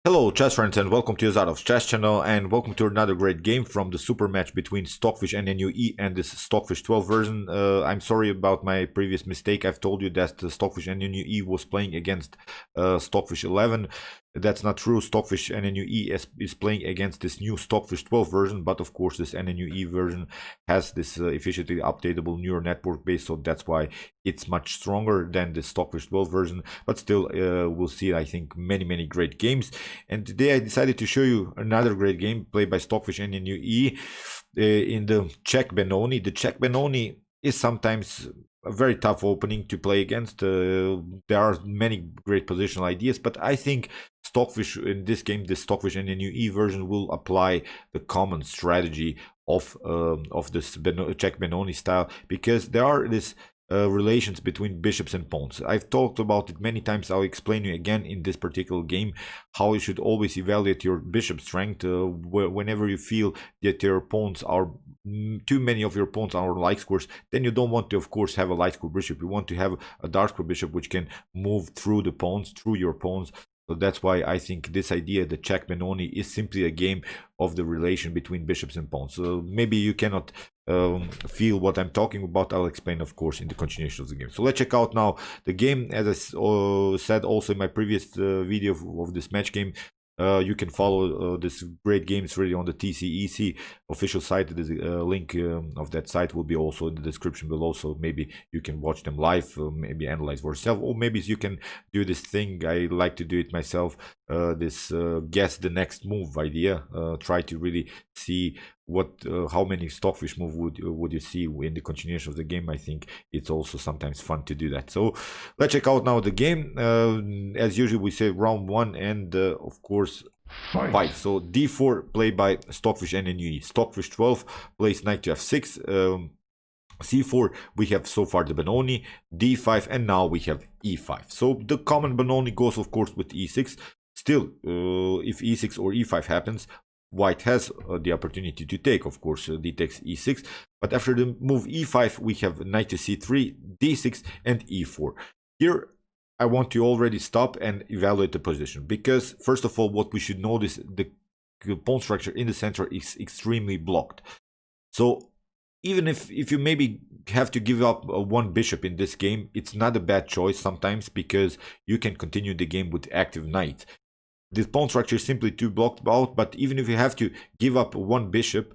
Hello chess friends and welcome to Zarov's chess channel and welcome to another great game from the super match between Stockfish NNUE and this Stockfish 12 version. I'm sorry about my previous mistake. I've told you that Stockfish NNUE was playing against Stockfish 11. That's not true. Stockfish NNUE is playing against this new Stockfish 12 version, but of course this NNUE version has this efficiently updatable neural network base, so that's why it's much stronger than the Stockfish 12 version. But still, we'll see, I think, many great games. And today I decided to show you another great game played by Stockfish NNUE in the CZECH Benoni. The CZECH Benoni is sometimes a very tough opening to play against. There are many great positional ideas, but I think Stockfish in this game, the Stockfish NNUE version, will apply the common strategy of this CZECH Benoni style, because there are this relations between bishops and pawns. I've talked about it many times. I'll explain you again in this particular game how you should always evaluate your bishop strength whenever you feel that your pawns are too many of your pawns are on light squares. Then you don't want to, of course, have a light square bishop. You want to have a dark square bishop which can move through the pawns, through your pawns. So that's why I think this idea, the CZECH Benoni, is simply a game of the relation between bishops and pawns. So maybe you cannot feel what I'm talking about. I'll explain, of course, in the continuation of the game. So let's check out now the game. As I said also in my previous video of this match game, you can follow this great games really on the TCEC official site. The link of that site will be also in the description below, so maybe you can watch them live, maybe analyze for yourself, or maybe you can do this thing. I like to do it myself, this guess the next move idea. Try to really see what how many Stockfish move would you see in the continuation of the game. I think it's also sometimes fun to do that. So let's check out now the game. As usual, we say round one, and of course fight. So d4 played by Stockfish NNUE. Stockfish 12 plays knight to f6. c4 we have so far the Benoni, d5, and now we have e5. So the common Benoni goes, of course, with e6. Still, if e6 or e5 happens, White has the opportunity to take, of course, d takes e6, but after the move e5 we have knight to c3, d6, and e4. Here I want to already stop and evaluate the position, because first of all, what we should notice, the pawn structure in the center is extremely blocked. So even if you maybe have to give up one bishop in this game, it's not a bad choice sometimes, because you can continue the game with active knight. This pawn structure is simply too blocked out, but even if you have to give up one bishop,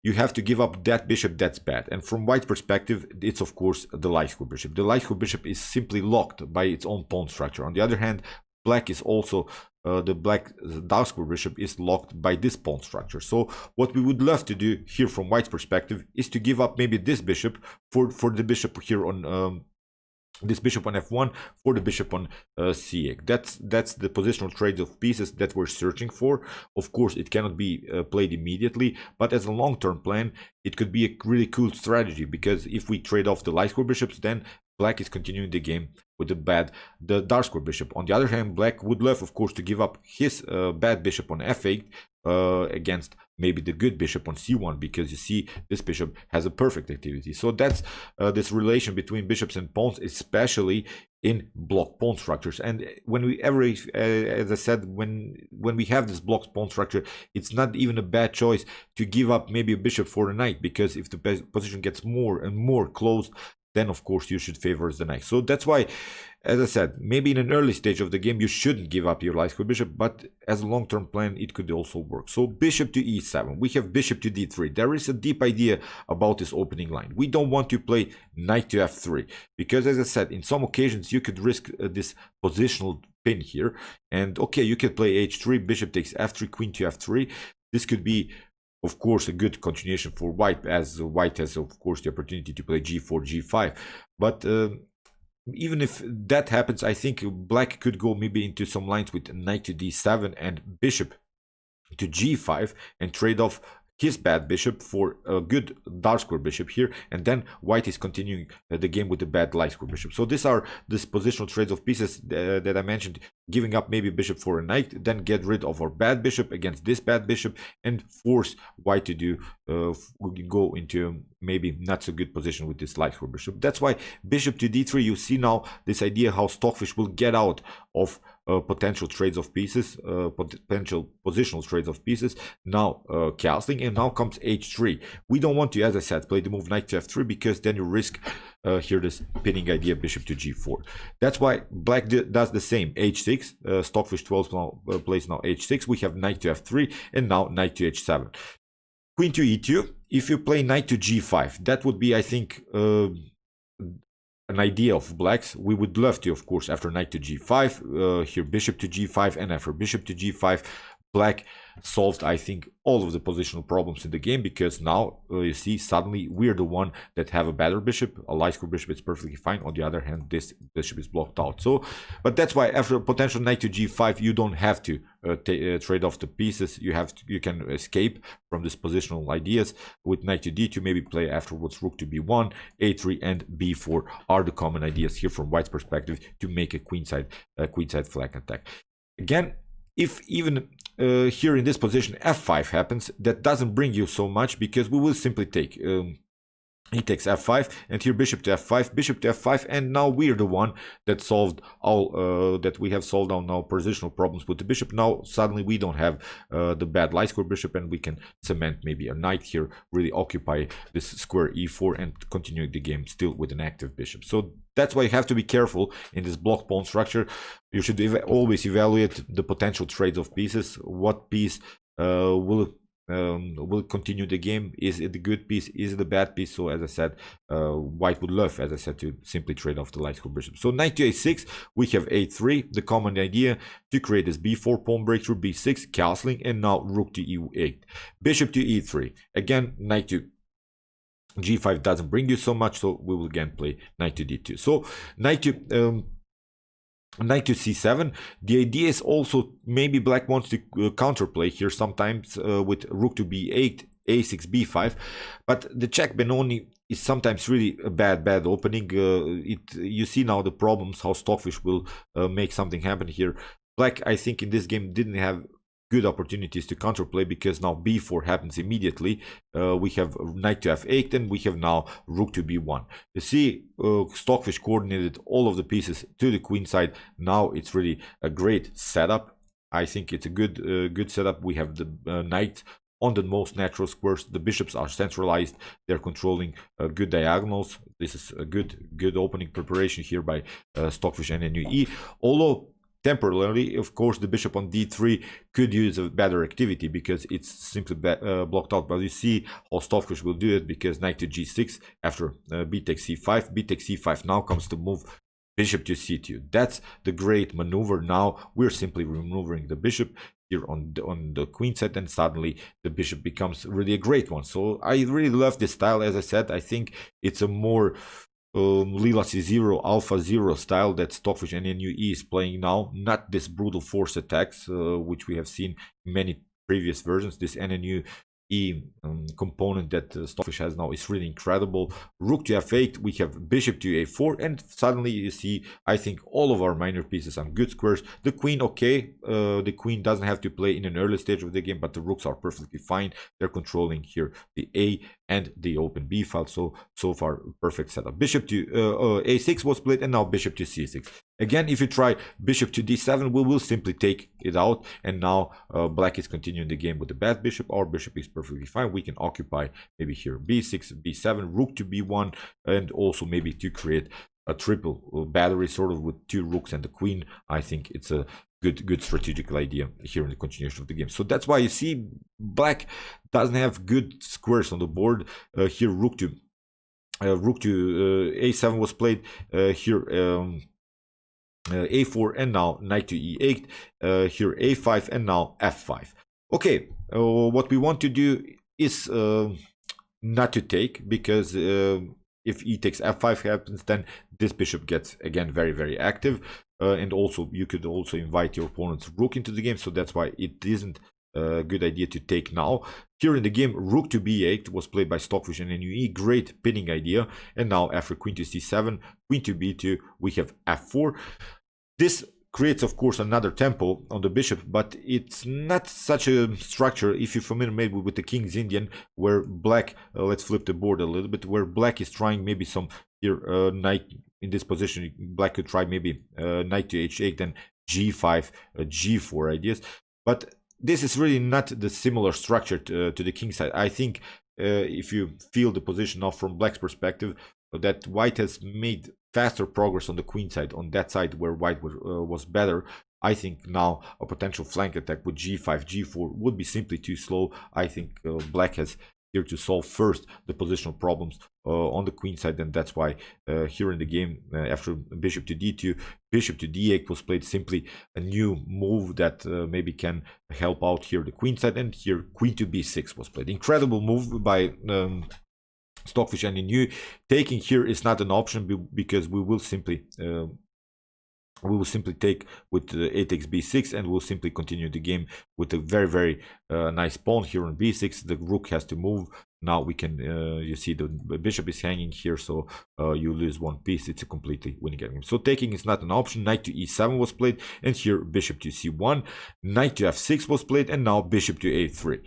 you have to give up that bishop that's bad. And from White's perspective, it's of course the light square bishop. The light square bishop is simply locked by its own pawn structure. On the other hand, Black is also the dark square bishop is locked by this pawn structure. So what we would love to do here from White's perspective is to give up maybe this bishop for the bishop here on this bishop on f1, for the bishop on c8. That's the positional trade of pieces that we're searching for. Of course, it cannot be played immediately, but as a long-term plan, it could be a really cool strategy, because if we trade off the light square bishops, then Black is continuing the game with the dark square bishop. On the other hand, Black would love, of course, to give up his bad bishop on f8 against maybe the good bishop on c1, because you see this bishop has a perfect activity. So that's this relation between bishops and pawns, especially in block pawn structures. And when we as I said, when we have this blocked pawn structure, it's not even a bad choice to give up maybe a bishop for a knight, because if the position gets more and more closed, then of course you should favor the knight. So that's why, as I said, maybe in an early stage of the game you shouldn't give up your light square bishop, but as a long-term plan it could also work. So bishop to e7, we have bishop to d3. There is a deep idea about this opening line. We don't want to play knight to f3, because as I said, in some occasions you could risk this positional pin here, and okay, you could play h3, bishop takes f3, queen to f3. This could be, of course, a good continuation for White, as White has, of course, the opportunity to play g4, g5. But even if that happens, I think Black could go maybe into some lines with knight to d7 and bishop to g5 and trade off his bad bishop for a good dark square bishop here, and then White is continuing the game with the bad light square bishop. So these are this positional trades of pieces that I mentioned, giving up maybe bishop for a knight, then get rid of our bad bishop against this bad bishop, and force White to do go into maybe not so good position with this light square bishop. That's why bishop to d3, you see now this idea how Stockfish will get out of potential trades of pieces, potential positional trades of pieces. Now castling, and now comes h3. We don't want to, as I said, play the move knight to f3, because then you risk here this pinning idea, bishop to g4. That's why black does the same, h6. Stockfish 12 now, plays now h6. We have knight to f3, and now knight to h7. Queen to e2. If you play knight to g5, that would be, I think, an idea of blacks. We would love to, of course, after knight to g5, here bishop to g5, and after bishop to g5, black solved, I think, all of the positional problems in the game, because now you see suddenly we're the one that have a better bishop. A light square bishop is perfectly fine. On the other hand, this bishop is blocked out. So, but that's why after a potential knight to g5, you don't have to trade off the pieces. You can escape from these positional ideas with knight to d2. Maybe play afterwards rook to b1, a3, and b4 are the common ideas here from white's perspective to make a queenside flank attack. Again, if even here in this position f5 happens, that doesn't bring you so much, because we will simply take he takes f5, and here bishop to f5, and now we're the one that solved all that we have solved on our positional problems with the bishop. Now suddenly we don't have the bad light square bishop, and we can cement maybe a knight here, really occupy this square e4, and continue the game still with an active bishop. So that's why you have to be careful in this block pawn structure. You should always evaluate the potential trades of pieces. What piece will continue the game? Is it a good piece? Is it a bad piece? So as I said, white would love, as I said, to simply trade off the light square bishop. So knight to a6, we have a3, the common idea to create this b4 pawn breakthrough, b6 castling, and now rook to e8, bishop to e3. Again, knight to g5 doesn't bring you so much, so we will again play knight to d2. So knight to c7. The idea is also maybe black wants to counterplay here sometimes with rook to b8, a6, b5, but the CZECH Benoni is sometimes really a bad opening. You see now the problems, how Stockfish will make something happen here. Black, I think, in this game didn't have good opportunities to counterplay, because now b4 happens immediately. We have knight to f8, and we have now rook to b1. You see, Stockfish coordinated all of the pieces to the queen side. Now it's really a great setup. I think it's a good setup. We have the knight on the most natural squares. The bishops are centralized. They're controlling good diagonals. This is a good opening preparation here by Stockfish NNUE. Although temporarily, of course, the bishop on d3 could use a better activity, because it's simply blocked out. But you see how Stockfish will do it, because knight to g6 after b takes c5, now comes the move bishop to c2. That's the great maneuver. Now we're simply removing the bishop here on the queen side, and suddenly the bishop becomes really a great one. So I really love this style. As I said, I think it's a more Lila C0, Alpha 0 style that Stockfish NNUE is playing now, not this brutal force attacks, which we have seen in many previous versions. This NNUE component that Stockfish has now is really incredible. Rook to f8, we have bishop to a4, and suddenly you see, I think, all of our minor pieces on good squares. The queen, okay, the queen doesn't have to play in an early stage of the game, but the rooks are perfectly fine. They're controlling here the a and the open b file. So far, perfect setup. Bishop to a6 was played, and now bishop to c6. Again, if you try bishop to d7, we will simply take it out, and now black is continuing the game with the bad bishop. Our bishop is perfectly fine. We can occupy maybe here b6, b7, rook to b1, and also maybe to create a triple battery, sort of with two rooks and the queen. I think it's a good strategic idea here in the continuation of the game. So that's why you see black doesn't have good squares on the board. Here rook to a7 was played, here a4, and now knight to e8, here a5, and now f5. Okay, what we want to do is not to take, because if e takes f5 happens, then this bishop gets again very active, and also you could also invite your opponent's rook into the game. So that's why it isn't a good idea to take now. Here in the game, rook to b8 was played by Stockfish and NNUE, great pinning idea. And now after queen to c7, queen to b2, we have f4. This creates, of course, another tempo on the bishop, but it's not such a structure. If you're familiar maybe with the King's Indian, where black, let's flip the board a little bit, where black is trying maybe some here knight in this position. Black could try maybe knight to h8, then g5, g4 ideas. But this is really not the similar structure to the king side. I think if you feel the position now from black's perspective, that white has made faster progress on the queen side, on that side where white was better. I think now a potential flank attack with g5, g4 would be simply too slow. I think black has here to solve first the positional problems on the queen side, and that's why here in the game, after bishop to d2, bishop to d8 was played, simply a new move that maybe can help out here the queen side, and here queen to b6 was played. Incredible move by Stockfish NNUE. Taking here is not an option because we will simply take with 8x b6, and we'll simply continue the game with a very nice pawn here on b6. The rook has to move. Now we can you see the bishop is hanging here, so you lose one piece. It's a completely winning game. So taking is not an option. Knight to e7 was played, and here bishop to c1, knight to f6 was played, and now bishop to a3.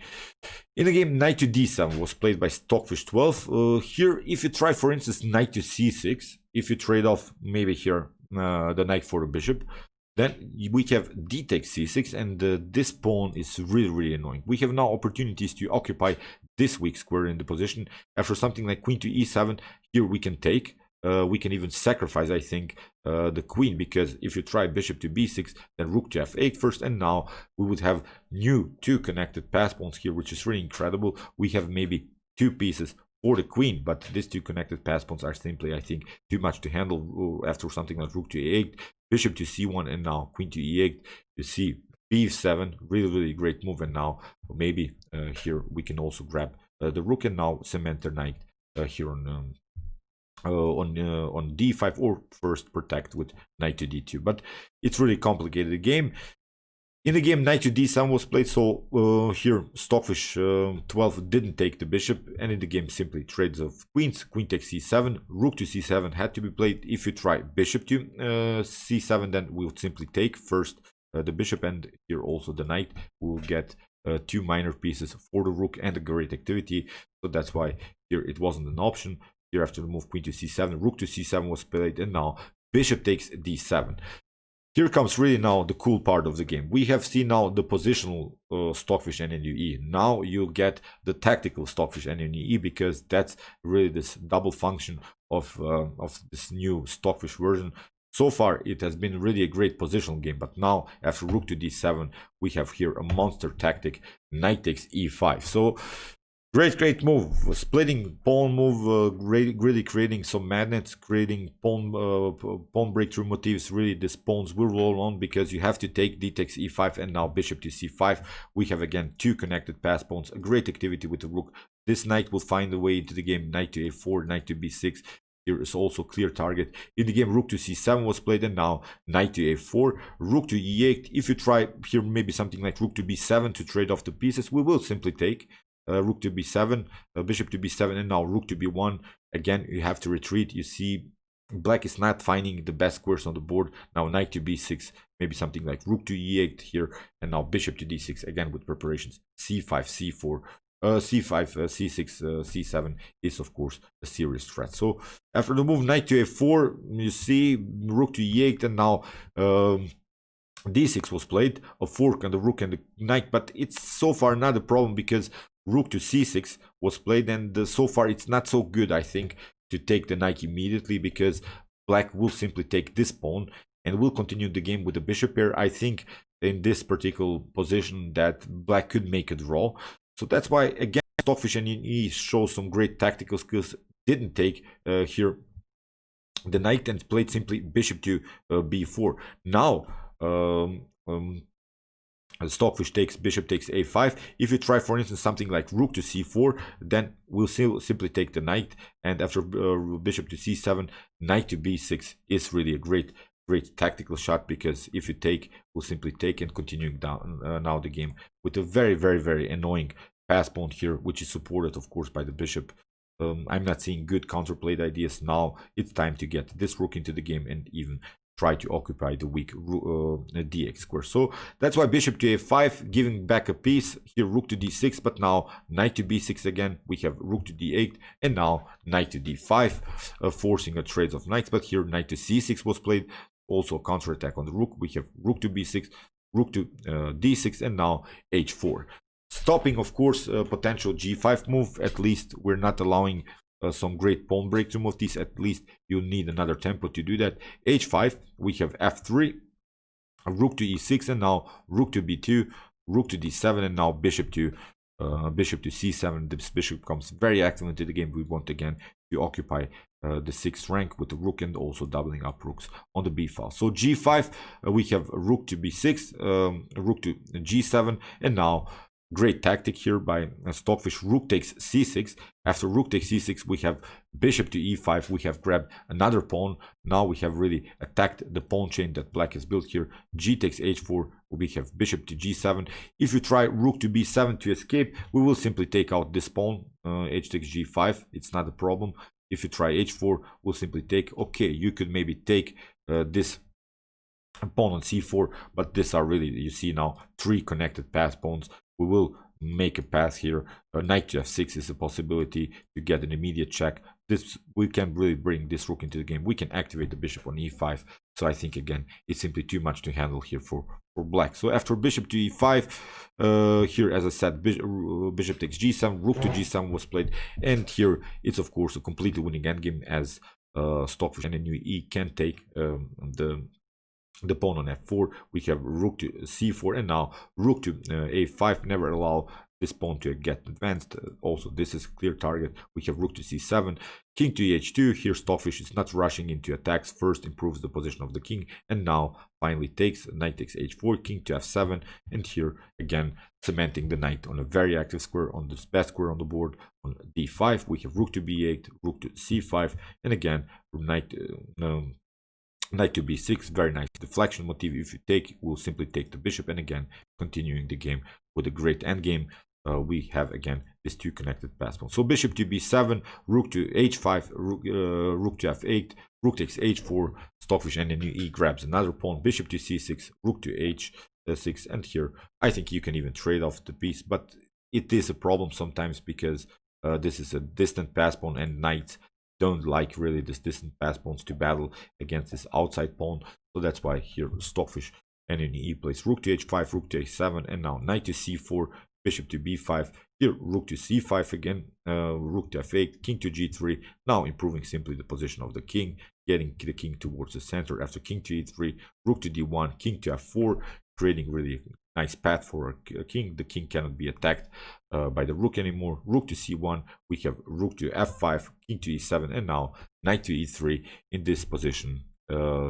In the game, knight to d7 was played by Stockfish 12. Here, if you try, for instance, knight to c6, if you trade off maybe here the knight for the bishop, then we have d takes c6, and this pawn is really annoying. We have now opportunities to occupy this weak square in the position. After something like queen to e7, here we can take. We can even sacrifice, I think, the queen, because if you try bishop to b6, then rook to f8 first, and now we would have new two connected pass pawns here, which is really incredible. We have maybe two pieces for the queen, but these two connected pass pawns are simply, I think, too much to handle after something like rook to e8, bishop to c1, and now queen to e8. You see b7, really great move, and now maybe here we can also grab the rook, and now cement the knight here on d5, or first protect with knight to d2. But it's really complicated game. In the game, knight to d7 was played, so here Stockfish 12 didn't take the bishop, and in the game simply trades of queens. Queen takes c7, rook to c7 had to be played. If you try bishop to c7, then we'll simply take first the bishop, and here also the knight. We'll get two minor pieces for the rook and a great activity, so that's why here it wasn't an option. Here after the move queen to c7, rook to c7 was played, and now bishop takes d7. Here comes really now the cool part of the game. We have seen now the positional Stockfish NNUE. Now you get the tactical Stockfish NNUE, because that's really this double function of this new Stockfish version. So far, it has been really a great positional game, but now after rook to d7, we have here a monster tactic, knight takes e5. So great move, splitting pawn move, really creating some magnets, creating pawn breakthrough motifs. Really, these pawns will roll on because you have to take d takes e5, and now bishop to c5. We have again two connected pass pawns, a great activity with the rook. This knight will find a way into the game. Knight to a4, knight to b6. Here is also clear target. In the game, rook to c7 was played, and now knight to a4, rook to e8. If you try here maybe something like rook to b7 to trade off the pieces, we will simply take. Rook to b7, bishop to b7, and now rook to b1. Again, you have to retreat. You see, black is not finding the best squares on the board. Now knight to b6, maybe something like rook to e8 here, and now bishop to d6, again with preparations. c5, c4, c5, c6, c7 is of course a serious threat. So after the move knight to a4, you see rook to e8, and now d6 was played, a fork on the rook and the knight, but it's so far not a problem because rook to c6 was played, and so far it's not so good, I think, to take the knight immediately, because black will simply take this pawn and will continue the game with the bishop pair. I think in this particular position that black could make a draw, so that's why again Stockfish NNUE shows some great tactical skills. Didn't take here the knight and played simply bishop to b4. Now Stockfish takes bishop takes a5. If you try, for instance, something like rook to c4, then we'll simply take the knight, and after bishop to c7, knight to b6 is really a great tactical shot, because if you take, we'll simply take and continue down now the game with a very annoying pass pawn here, which is supported of course by the bishop. I'm not seeing good counterplayed ideas. Now it's time to get this rook into the game and even try to occupy the weak dx square. So that's why bishop to a5, giving back a piece. Here rook to d6, but now knight to b6 again. We have rook to d8, and now knight to d5, forcing a trade of knights. But here knight to c6 was played. also a counter-attack on the rook. We have rook to b6, rook to d6, and now h4. Stopping, of course, potential g5 move. At least we're not allowing some great pawn breakthrough of this. At least you'll need another tempo to do that. h5, we have f3, rook to e6, and now rook to b2, rook to d7, and now bishop to c7. This bishop comes very active into the game. We want again to occupy the 6th rank with the rook and also doubling up rooks on the b file. So g5, we have rook to b6, rook to g7, and now great tactic here by Stockfish. Rook takes c6. After rook takes c6, we have bishop to e5. We have grabbed another pawn. Now we have really attacked the pawn chain that black has built here. G takes h4. We have bishop to g7. If you try rook to b7 to escape, we will simply take out this pawn. H takes g5. It's not a problem. If you try h4, we'll simply take. Okay, you could maybe take this pawn on c4, but these are really, you see now, 3 connected pass pawns. We will make a pass here. Knight to f6 is a possibility to get an immediate check. This, we can really bring this rook into the game. We can activate the bishop on e5. So I think again it's simply too much to handle here for black. So after bishop to e5, here, as I said, bishop takes g7, rook to g7 was played, and here it's of course a completely winning endgame, as Stockfish NNUE can take the pawn on f4. We have rook to c4, and now rook to a5. Never allow this pawn to get advanced. Also, this is a clear target. We have rook to c7, king to h2. Here Stockfish is not rushing into attacks. First improves the position of the king, and now finally takes. Knight takes h4, king to f7, and here again cementing the knight on a very active square, on this best square on the board. On d5 we have rook to b8, rook to c5, and again knight to b6, very nice deflection motif. If you take, we'll simply take the bishop, and again continuing the game with a great endgame. We have again these 2 connected pass pawns. So bishop to b7, rook to h5, rook to f8, rook takes h4. Stockfish NNUE grabs another pawn, bishop to c6, rook to h6, and here I think you can even trade off the piece, but it is a problem sometimes because this is a distant pass pawn, and knights don't like really this distant pass pawns to battle against this outside pawn. So that's why here Stockfish NNUE plays rook to h5, rook to h7, and now knight to c4, bishop to b5. Here rook to c5 again, rook to f8, king to g3. Now improving simply the position of the king, getting the king towards the center. After king to e3, rook to d1, king to f4, creating really nice path for a king. The king cannot be attacked by the rook anymore. Rook to c1, we have rook to f5, king to e7, and now knight to e3. In this position,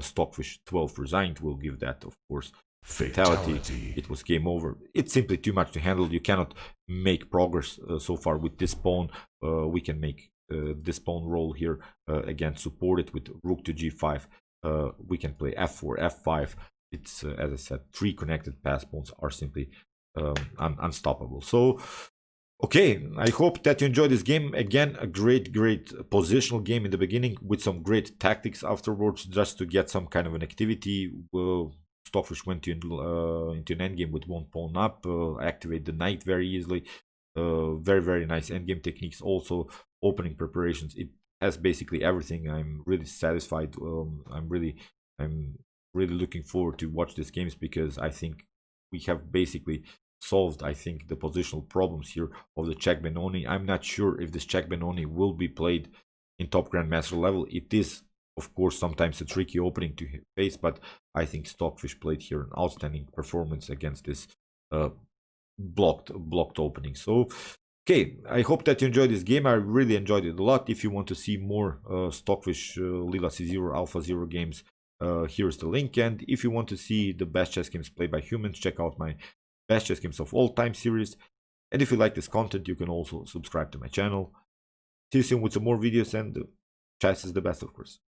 Stockfish 12 resigned. Will give that, of course, fatality. It was game over. It's simply too much to handle. You cannot make progress so far with this pawn. We can make this pawn roll here, again supported with rook to g5. We can play f4, f5. It's as I said, 3 connected pass pawns are simply unstoppable. So okay, I hope that you enjoyed this game. Again, a great positional game in the beginning with some great tactics afterwards, just to get some kind of an activity. Stockfish went into an endgame with 1 pawn up, activate the knight very easily. Very nice endgame techniques. Also opening preparations. It has basically everything. I'm really satisfied. I'm really looking forward to watch these games, because I think we have basically solved, I think, the positional problems here of the CZECH Benoni. I'm not sure if this CZECH Benoni will be played in top grandmaster level. It is, of course, sometimes a tricky opening to face, but I think Stockfish played here an outstanding performance against this blocked opening. So okay, I hope that you enjoyed this game. I really enjoyed it a lot. If you want to see more Stockfish Lila C0 Alpha 0 games, here's the link. And if you want to see the best chess games played by humans, check out my best chess games of all time series. And if you like this content, you can also subscribe to my channel. See you soon with some more videos, and chess is the best, of course.